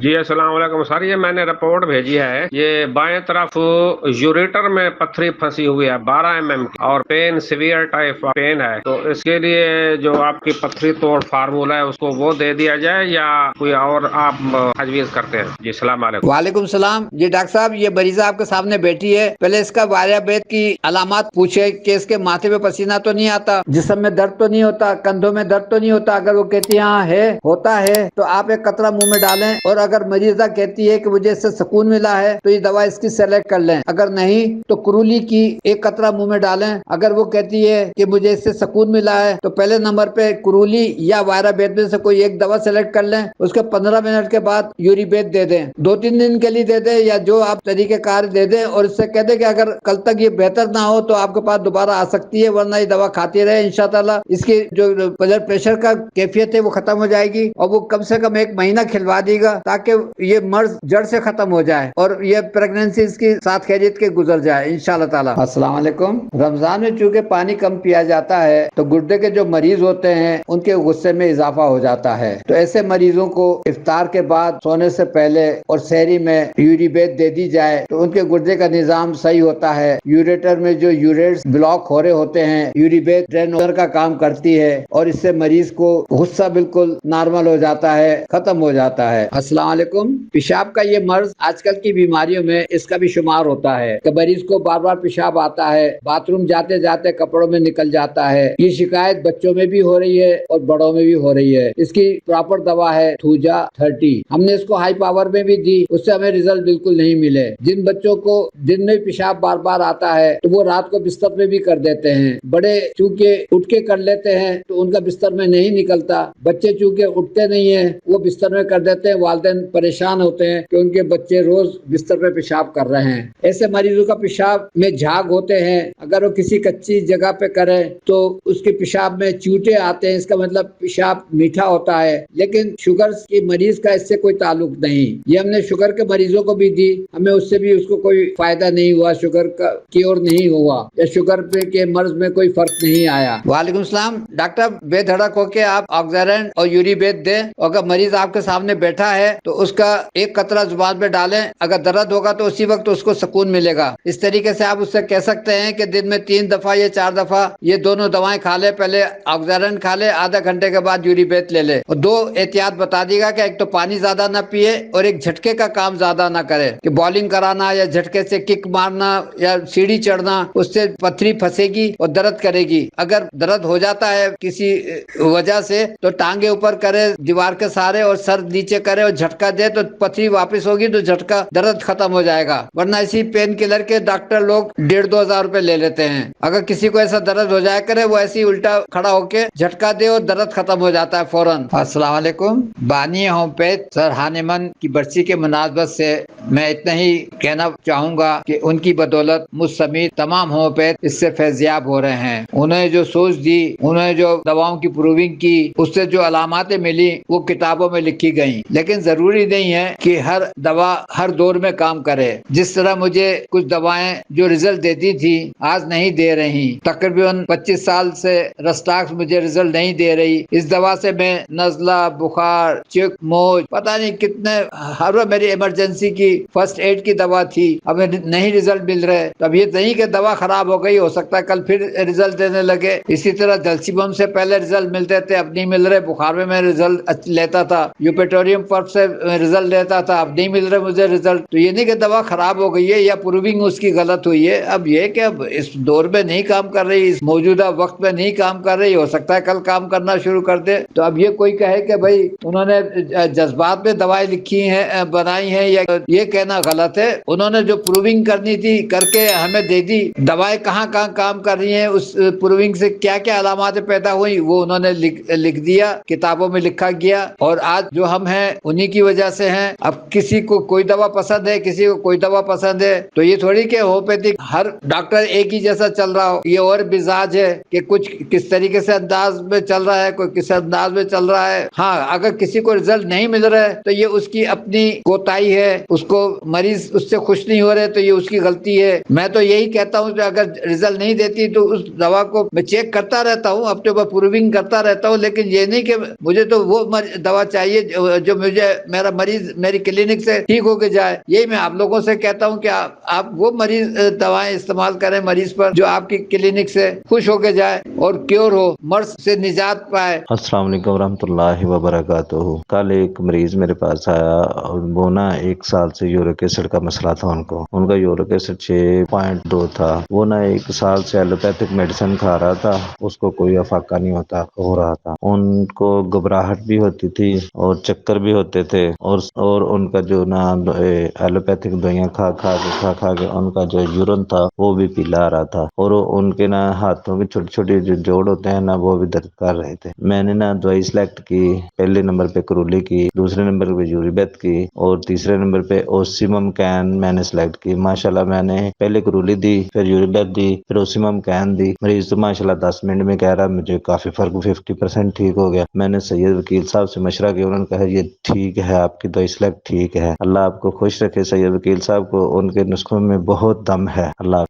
جی السلام علیکم سر، یہ میں نے رپورٹ بھیجی ہے، یہ بائیں طرف یوریٹر میں پتھری پھنسی ہوئی ہے 12 mm کی، اور پین سیویئر ٹائپ پین ہے، تو اس کے لیے جو آپ کی پتھری توڑ فارمولہ ہے اس کو وہ دے دیا جائے یا کوئی اور آپ تجویز کرتے ہیں؟ جی السلام علیکم۔ وعلیکم السلام جی ڈاکٹر صاحب، یہ مریضہ آپ کے سامنے بیٹھی ہے، پہلے اس کا وائریا بیت کی علامات پوچھے کہ اس کے ماتھے پہ پسینہ تو نہیں آتا، جسم میں درد تو نہیں ہوتا، کندھوں میں درد تو نہیں ہوتا۔ اگر وہ کہتی ہاں ہے ہوتا ہے تو آپ ایک قطرہ منہ میں ڈالیں، اور اگر مریضہ کہتی ہے کہ مجھے اس سے سکون ملا ہے تو یہ دوا اس کی سلیکٹ کر لیں، اگر نہیں تو کرولی کی ایک قطرہ منہ میں ڈالیں۔ اگر وہ کہتی ہے کہ مجھے اس سے سکون ملا ہے تو پہلے نمبر پہ کرولی یا وائرا بیت میں سے کوئی ایک دوا سلیکٹ کر لیں، اس کے 15 منٹ کے بعد یوری بیت دے دیں، 2-3 دن کے لیے دے دیں یا جو آپ طریقہ کار دے دیں، اور اس سے کہہ دیں کہ اگر کل تک یہ بہتر نہ ہو تو آپ کے پاس دوبارہ آ سکتی ہے، ورنہ یہ دوا کھاتی رہے، انشاءاللہ اس کی جو بلڈ پریشر کا کیفیت ہے وہ ختم ہو جائے گی، اور وہ کم سے کم 1 مہینہ کھلوا دے گا تاکہ یہ مرض جڑ سے ختم ہو جائے اور یہ پریگننسی اس کی ساتھ خیریت کے گزر جائے انشاءاللہ تعالی۔ السلام علیکم۔ رمضان میں چونکہ پانی کم پیا جاتا ہے تو گردے کے جو مریض ہوتے ہیں ان کے غصے میں اضافہ ہو جاتا ہے، تو ایسے مریضوں کو افطار کے بعد سونے سے پہلے اور سحری میں یوری بیت دے دی جائے تو ان کے گردے کا نظام صحیح ہوتا ہے۔ یوریٹر میں جو یوریٹس بلاک ہو رہے ہوتے ہیں، یوری بیت ڈرین اوپنر کا کام کرتی ہے اور اس سے مریض کو غصہ بالکل نارمل ہو جاتا ہے، ختم ہو جاتا ہے۔ السلام علیکم۔ پیشاب کا یہ مرض آج کل کی بیماریوں میں اس کا بھی شمار ہوتا ہے کہ مریض کو بار بار پیشاب آتا ہے، باتھ روم جاتے جاتے کپڑوں میں نکل جاتا ہے۔ یہ شکایت بچوں میں بھی ہو رہی ہے اور بڑوں میں بھی ہو رہی ہے۔ اس کی پراپر دوا ہے تھوجا 30۔ ہم نے اس کو ہائی پاور میں بھی دی، اس سے ہمیں رزلٹ بالکل نہیں ملے۔ جن بچوں کو دن میں پیشاب بار بار آتا ہے تو وہ رات کو بستر میں بھی کر دیتے ہیں، بڑے چونکہ اٹھ کے کر لیتے ہیں تو ان کا بستر میں نہیں نکلتا، بچے چونکہ اٹھتے نہیں ہیں وہ بستر میں کر دیتے ہیں، والدین پریشان ہوتے ہیں کہ ان کے بچے روز بستر پہ پیشاب کر رہے ہیں۔ ایسے مریضوں کا پیشاب میں جھاگ ہوتے ہیں، اگر وہ کسی کچی جگہ پہ کرے تو اس کے پیشاب میں چوٹے آتے ہیں، اس کا مطلب پیشاب میٹھا ہوتا ہے، لیکن شوگر کی مریض کا اس سے کوئی تعلق نہیں۔ یہ ہم نے شوگر کے مریضوں کو بھی دی، ہمیں اس سے بھی اس کو کوئی فائدہ نہیں ہوا، شوگر کا کیور نہیں ہوا یا شوگر کے مرض میں کوئی فرق نہیں آیا۔ وعلیکم السلام ڈاکٹر، بے دھڑک ہو کے آپ آکزیرین اور یوری بیت دیں، اگر مریض آپ کے سامنے بیٹھا ہے تو اس کا ایک قطرہ زبان پہ ڈالیں، اگر درد ہوگا تو اسی وقت اس کو سکون ملے گا۔ اس طریقے سے آپ اس سے کہہ سکتے ہیں کہ دن میں 3 دفعہ یا 4 دفعہ یہ دونوں دوائیں کھا لے، پہلے آکزیرین کھا لے، آدھا گھنٹے کے بعد یوری بیت لے لے، اور 2 احتیاط بتا دی گا کہ ایک تو پانی زیادہ نہ پیے اور ایک جھٹکے کا کام زیادہ نہ کرے کہ بالنگ کرانا یا جھٹکے سے کک مارنا یا سیڑھی چڑھنا، اس سے پتھری پھنسے گی اور درد کرے گی۔ اگر درد ہو جاتا ہے کسی وجہ سے تو ٹانگیں اوپر کرے دیوار کے سہارے اور سر نیچے کرے اور جھٹکا دے تو پتھری واپس ہوگی تو جھٹکا درد ختم ہو جائے گا، ورنہ اسی پین کلر کے ڈاکٹر لوگ 1,500-2 ہزار روپے لے لیتے ہیں۔ اگر کسی کو ایسا درد ہو جایا کرے وہ ایسی الٹا کھڑا ہو کے جھٹکا دے اور درد ختم ہو جاتا ہے فوراً۔ السلام علیکم۔ بانی ہومیوپیتھ سر ہانیمن کی برسی کے مناسبت سے میں اتنا ہی کہنا چاہوں گا کہ ان کی بدولت مجھ سمیت تمام ہومیوپیتھ اس سے فیضیاب ہو رہے ہیں۔ انہیں جو سوچ دی، انہیں جو دواؤں کی پروونگ کی، اس سے جو علاماتیں ملی وہ کتابوں میں لکھی گئیں، لیکن ضروری نہیں ہے کہ ہر دوا ہر دور میں کام کرے۔ جس طرح مجھے کچھ دوائیں جو رزلٹ دیتی تھی آج نہیں دے رہی، تقریباً 25 سال سے رسٹاکس مجھے رزلٹ نہیں دے رہی، اس دوا سے میں نزلہ، بخار، چک، موج، پتہ نہیں کتنے، ہر وہ میری ایمرجنسی کی فرسٹ ایڈ کی دوا تھی، اب نہیں رزلٹ مل رہے، تو اب یہ نہیں کہ دوا خراب ہو گئی، ہو سکتا ہے کل پھر رزلٹ دینے لگے۔ اسی طرح جلسیبم سے پہلے رزلٹ ملتے تھے، اب نہیں مل رہے، بخار میں رزلٹ لیتا تھا، یوپیٹوریم پرف سے رزلٹ لیتا تھا، اب نہیں مل رہے مجھے رزلٹ، تو یہ نہیں کہ دوا خراب ہو گئی ہے یا پروونگ اس کی غلط ہوئی ہے، اب یہ کہ اب اس دور میں نہیں کام کر رہی، اس موجودہ وقت میں نہیں کام کر رہی، ہو سکتا ہے کل کام کرنا شروع کر دے۔ تو اب یہ کوئی کہے کہ بھائی انہوں نے جذبات میں دوائی لکھی ہیں، بنائی ہیں، یا یہ کہنا غلط ہے۔ انہوں نے جو پروونگ کرنی تھی کر کے ہمیں دے دی، دوائیں کہاں کہاں کام کر رہی ہیں، اس پروونگ سے کیا کیا علامات پیدا ہوئی وہ انہوں نے لکھ دیا، کتابوں میں لکھا گیا، اور آج جو ہم ہیں انہی کی وجہ سے ہیں۔ اب کسی کو کوئی دوا پسند ہے، کسی کو کوئی دوا پسند ہے، تو یہ تھوڑی کہ ہومیوپیتھک ہر ڈاکٹر ایک ہی جیسا چل رہا ہو، یہ اور مزاج ہے کہ کچھ کس طریقے سے انداز میں چل رہا ہے، کوئی کس انداز میں چل رہا ہے۔ ہاں اگر کسی کو رزلٹ نہیں مل رہا ہے تو یہ اس کی اپنی کوتاہی ہے، اس کو مریض اس سے خوش نہیں ہو رہے تو یہ اس کی غلطی ہے۔ میں تو یہی کہتا ہوں کہ اگر رزلٹ نہیں دیتی تو اس دوا کو میں چیک کرتا رہتا ہوں، اپنے اوپر پروونگ کرتا رہتا ہوں، لیکن یہ نہیں کہ مجھے تو وہ دوا چاہیے جو مجھے میرا مریض میری کلینک سے ٹھیک ہو کے جائے. یہی میں آپ لوگوں سے کہتا ہوں کہ آپ وہ مریض دوائیں استعمال کریں مریض پر جو آپ کی کلینک سے خوش ہو کے جائے اور کیور ہو، مرض سے نجات پائے. السلام علیکم ورحمۃ اللہ وبرکاتہ. کل ایک مریض میرے پاس آیا اور وہ نا 1 سال سے یورک ایسڈ کا مسئلہ تھا. ان کا یورک ایسڈ 6.2 تھا. وہ نا 1 سال سے ایلوپیتھک میڈیسن کھا رہا تھا، اس کو کوئی افاقہ نہیں ہو رہا تھا. ان کو گھبراہٹ بھی ہوتی تھی اور چکر بھی ہوتے تھے، اور ان کا جو نا ایلوپیتھک دوائیاں کھا کے ان کا جو یورن تھا وہ بھی پیلا آ رہا تھا، اور ان کے نا ہاتھوں کے چھوٹے چھوٹے جو جوڑ ہوتے ہیں نا وہ بھی درد کر رہے تھے. میں نے نا دوائی سلیکٹ کی. پہلے نمبر پہ کرولی کی، دوسرے نمبر پہ یوریبیت کی، اور تیسرے نمبر پہ اوسیمم کین میں نے سلیکٹ کی. ماشاءاللہ میں نے پہلے کرولی دی، پھر یوریبیت دی، پھر اوسیمم کین دی. مریض تو ماشاءاللہ 10 منٹ میں کہہ رہا مجھے کافی فرق 50% ٹھیک ہو گیا. میں نے سید وکیل صاحب سے مشورہ کیا، انہوں نے کہا یہ ٹھیک ہے، آپ کی دوائی سلیکٹ ٹھیک ہے. اللہ آپ کو خوش رکھے سید وکیل صاحب کو، ان کے نسخوں میں بہت دم ہے. اللہ